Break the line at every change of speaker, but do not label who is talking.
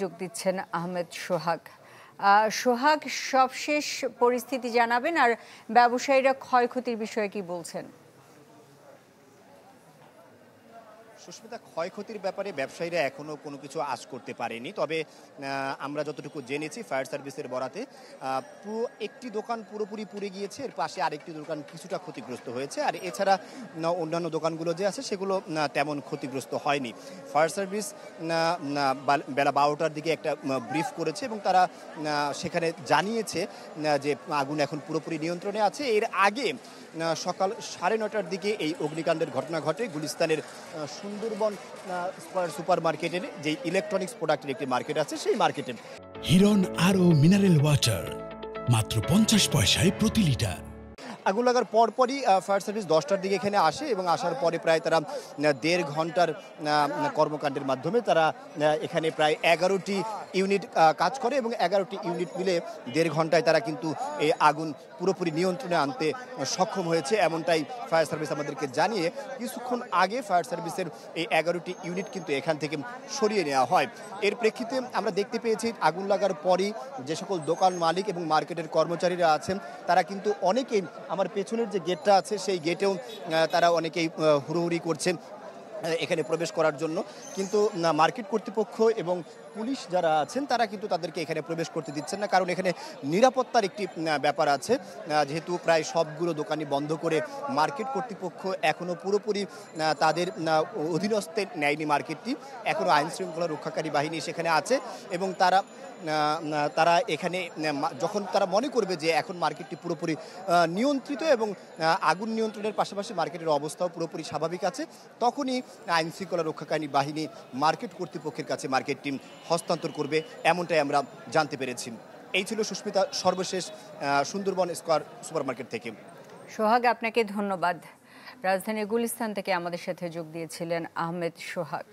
যোগ দিচ্ছেন আহমেদ সোহাগ। সোহাগ, সবশেষ পরিস্থিতি জানাবেন, আর ব্যবসায়ীরা ক্ষয়ক্ষতির বিষয়ে কি বলছেন?
সুস্মিতা, ক্ষয়ক্ষতির ব্যাপারে ব্যবসায়ীরা এখনো কোনো কিছু আঁচ করতে পারেনি। তবে আমরা যতটুকু জেনেছি ফায়ার সার্ভিসের বরাতে পুরো একটি দোকান পুরোপুরি পুড়ে গিয়েছে, এর পাশে আরেকটি দোকান কিছুটা ক্ষতিগ্রস্ত হয়েছে, আর এছাড়া অন্যান্য দোকানগুলো যে আছে সেগুলো তেমন ক্ষতিগ্রস্ত হয়নি। ফায়ার সার্ভিস বেলা 12টার দিকে একটা ব্রিফ করেছে এবং তারা সেখানে জানিয়েছে যে আগুন এখন পুরোপুরি নিয়ন্ত্রণে আছে। এর আগে সকাল 9:30টার দিকে এই অগ্নিকাণ্ডের ঘটনা ঘটে গুলিস্তানের সুন্দরবন স্কয়ার সুপার মার্কেটের যে ইলেকট্রনিক্স প্রোডাক্টের একটি মার্কেট আছে সেই মার্কেটে।
হিরন আরও মিনারেল ওয়াটার মাত্র 50 পয়সায় প্রতি লিটার।
আগুন লাগার পরপরই ফায়ার সার্ভিস 10টার দিকে এখানে আসে এবং আসার পরে প্রায় তারা 1.5 ঘন্টার কর্মকাণ্ডের মাধ্যমে তারা এখানে প্রায় 11টি ইউনিট কাজ করে এবং 11টি ইউনিট মিলে 1.5 ঘন্টায় তারা কিন্তু এই আগুন পুরোপুরি নিয়ন্ত্রণে আনতে সক্ষম হয়েছে, এমনটাই ফায়ার সার্ভিস আমাদেরকে জানিয়ে কিছুক্ষণ আগে ফায়ার সার্ভিসের এই 11টি ইউনিট কিন্তু এখান থেকে সরিয়ে নেওয়া হয়। এর প্রেক্ষিতে আমরা দেখতে পেয়েছি আগুন লাগার পরই যে সকল দোকান মালিক এবং মার্কেটের কর্মচারীরা আছেন তারা কিন্তু অনেকেই, আমার পেছনের যে গেটটা আছে সেই গেটেও তারা অনেকেই হুড়োহুড়ি করছেন এখানে প্রবেশ করার জন্য, কিন্তু মার্কেট কর্তৃপক্ষ এবং পুলিশ যারা আছেন তারা কিন্তু তাদেরকে এখানে প্রবেশ করতে দিচ্ছেন না, কারণ এখানে নিরাপত্তার একটি ব্যাপার আছে। যেহেতু প্রায় সবগুলো দোকানই বন্ধ করে মার্কেট কর্তৃপক্ষ এখনও পুরোপুরি তাদের অধীনস্থে নেয়নি মার্কেটটি, এখনও আইন শৃঙ্খলা রক্ষাকারী বাহিনী সেখানে আছে এবং তারা এখানে যখন তারা মনে করবে যে এখন মার্কেটটি পুরোপুরি নিয়ন্ত্রিত এবং আগুন নিয়ন্ত্রণের পাশাপাশি মার্কেটের অবস্থাও পুরোপুরি স্বাভাবিক আছে, তখনই আইন শৃঙ্খলা রক্ষাকারী বাহিনী মার্কেট কর্তৃপক্ষের কাছে মার্কেট টিম হস্তান্তর করবে, এমনটাই আমরা জানতে পেরেছি। এই ছিল সুস্মিতা সর্বশেষ সুন্দরবন স্কয়ার সুপার মার্কেট থেকে।
সোহাগ, আপনাকে ধন্যবাদ। রাজধানীর গুলিস্তান থেকে আমাদের সাথে যোগ দিয়েছিলেন আহমেদ সোহাগ।